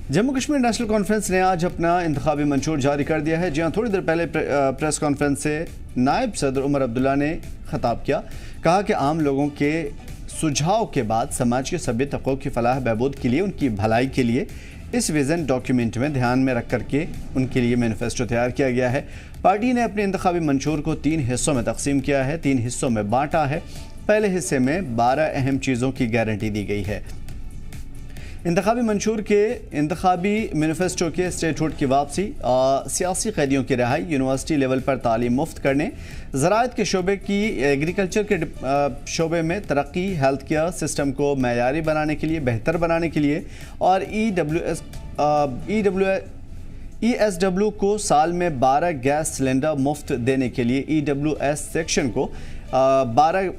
Jammu Kashmir national conference ने आज अपना इंतखाबी मंशूर जारी कर दिया है। जी हाँ, थोड़ी देर पहले प्रेस कॉन्फ्रेंस से नायब सदर उमर अब्दुल्ला ने खिताब किया। कहा कि आम लोगों के सुझाव के बाद समाज के सभी तबकों की फलाह बहबूद के लिए, उनकी भलाई के लिए इस विज़न डॉक्यूमेंट में ध्यान में रख करके उनके लिए मैनिफेस्टो तैयार किया गया है। पार्टी ने अपने इंतखाबी मंशूर को 3 हिस्सों में तकसीम किया है, 3 हिस्सों में बांटा है। पहले हिस्से में 12 अहम चीज़ों की गारंटी दी गई है। इंतखाबी मंशूर के इंतखाबी मैनिफेस्टो के स्टेटहुड की वापसी, सियासी कैदियों की रिहाई, यूनिवर्सिटी लेवल पर तालीम मुफ्त करने, ज़राअत के शोबे की, एग्रीकल्चर के शोबे में तरक्की, हेल्थ केयर सिस्टम को मयारी बनाने के लिए, बेहतर बनाने के लिए और ESW को साल में 12 गैस सिलेंडर मुफ्त देने के लिए, EWS सेक्शन को 12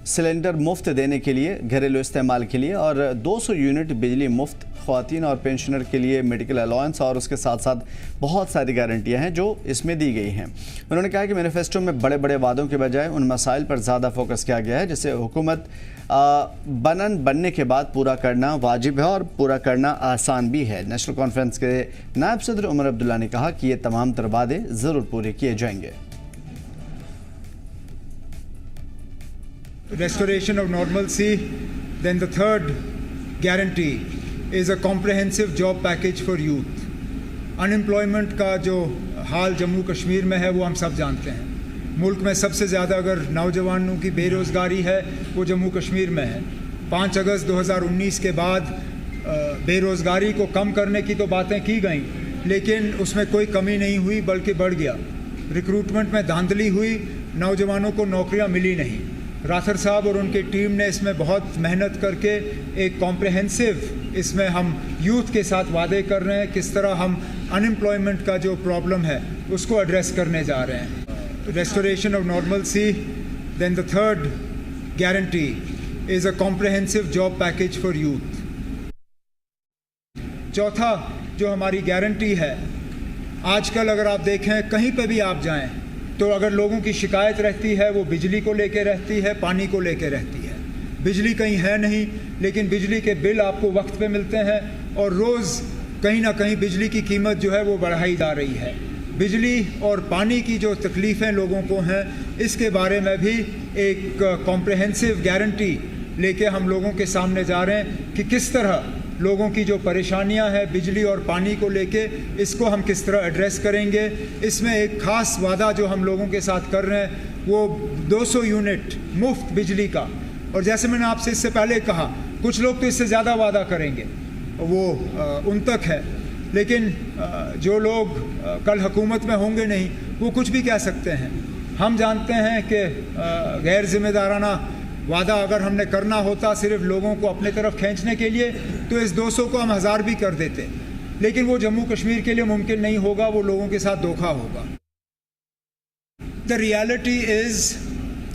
सिलेंडर मुफ्त देने के लिए घरेलू इस्तेमाल के लिए और 200 यूनिट बिजली मुफ्त ख़वातीन और पेंशनर के लिए, मेडिकल अलाउंस और उसके साथ साथ बहुत सारी गारंटियां हैं जो इसमें दी गई हैं। उन्होंने कहा कि मैनिफेस्टो में बड़े बड़े वादों के बजाय उन मसाइल पर ज़्यादा फोकस किया गया है जिसे हुकूमत बनने के बाद पूरा करना वाजिब है और पूरा करना आसान भी है। नेशनल कॉन्फ्रेंस के नायब सदर उमर अब्दुल्ला ने कहा कि ये तमाम तर वादे ज़रूर पूरे किए जाएंगे। Restoration of normalcy. Then the third guarantee is a comprehensive job package for youth. Unemployment का जो हाल जम्मू कश्मीर में है वो हम सब जानते हैं। मुल्क में सबसे ज़्यादा अगर नौजवानों की बेरोज़गारी है वो जम्मू कश्मीर में है। 5 अगस्त 2019 के बाद बेरोज़गारी को कम करने की तो बातें की गई, लेकिन उसमें कोई कमी नहीं हुई बल्कि बढ़ गया। रिक्रूटमेंट में धांधली हुई, नौजवानों को नौकरियां मिली नहीं। राथर साहब और उनकी टीम ने इसमें बहुत मेहनत करके एक कॉम्प्रहेंसिव, इसमें हम यूथ के साथ वादे कर रहे हैं किस तरह हम अनएम्प्लॉयमेंट का जो प्रॉब्लम है उसको एड्रेस करने जा रहे हैं। Restoration of normalcy. Then the third guarantee is a comprehensive job package for youth. चौथा जो हमारी गारंटी है, आजकल अगर आप देखें कहीं पे भी आप जाएं तो अगर लोगों की शिकायत रहती है वो बिजली को लेके रहती है, पानी को लेके रहती है। बिजली कहीं है नहीं, लेकिन बिजली के बिल आपको वक्त पे मिलते हैं और रोज़ कहीं ना कहीं बिजली की कीमत जो है वो बढ़ाई जा रही है। बिजली और पानी की जो तकलीफ़ें लोगों को हैं इसके बारे में भी एक कॉम्प्रहेंसिव गारंटी लेके हम लोगों के सामने जा रहे हैं कि किस तरह लोगों की जो परेशानियां हैं बिजली और पानी को लेके, इसको हम किस तरह एड्रेस करेंगे। इसमें एक ख़ास वादा जो हम लोगों के साथ कर रहे हैं वो 200 यूनिट मुफ्त बिजली का। और जैसे मैंने आपसे इससे पहले कहा, कुछ लोग तो इससे ज़्यादा वादा करेंगे, वो उन तक है, लेकिन जो लोग कल हुकूमत में होंगे नहीं वो कुछ भी कह सकते हैं। हम जानते हैं कि गैर जिम्मेदाराना वादा अगर हमने करना होता सिर्फ लोगों को अपने तरफ खींचने के लिए तो इस 200 को हम 1000 भी कर देते, लेकिन वो जम्मू कश्मीर के लिए मुमकिन नहीं होगा, वो लोगों के साथ धोखा होगा। The reality is,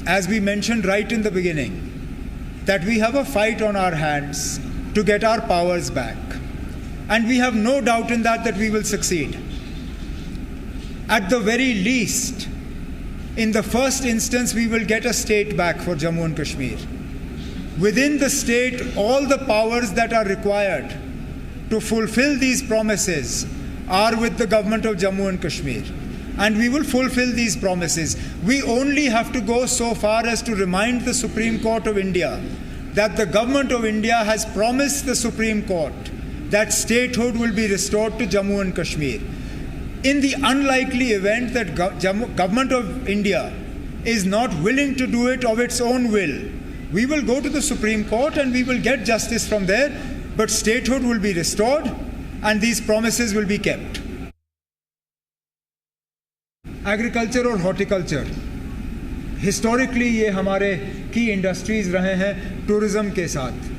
as we mentioned right in the beginning, that we have a fight on our hands to get our powers back, and we have no doubt in that we will succeed. At the very least, in the first instance, we will get a state back for Jammu and Kashmir. Within the state, all the powers that are required to fulfill these promises are with the government of Jammu and Kashmir. And we will fulfill these promises. We only have to go so far as to remind the Supreme Court of India that the government of India has promised the Supreme Court that statehood will be restored to Jammu and Kashmir. In the unlikely event that government of India is not willing to do it of its own will, we will go to the Supreme Court and we will get justice from there, but statehood will be restored and these promises will be kept. Agriculture और horticulture, historically ये हमारे की industries रहे हैं tourism के साथ।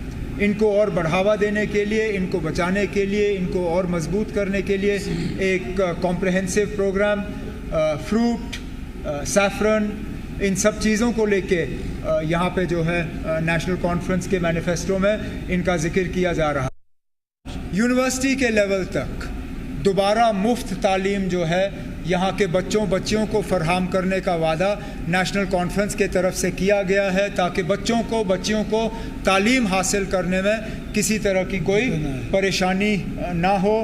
इनको और बढ़ावा देने के लिए, इनको बचाने के लिए, इनको और मजबूत करने के लिए एक कॉम्प्रहेंसिव प्रोग्राम, फ्रूट, सैफरन, इन सब चीज़ों को लेके यहाँ पे जो है नेशनल कॉन्फ्रेंस के मैनिफेस्टो में इनका जिक्र किया जा रहा है। यूनिवर्सिटी के लेवल तक दोबारा मुफ्त तालीम जो है यहाँ के बच्चियों को फराहम करने का वादा नेशनल कॉन्फ्रेंस के तरफ से किया गया है ताकि बच्चियों को तालीम हासिल करने में کسی طرح کی کوئی پریشانی نہ ہو.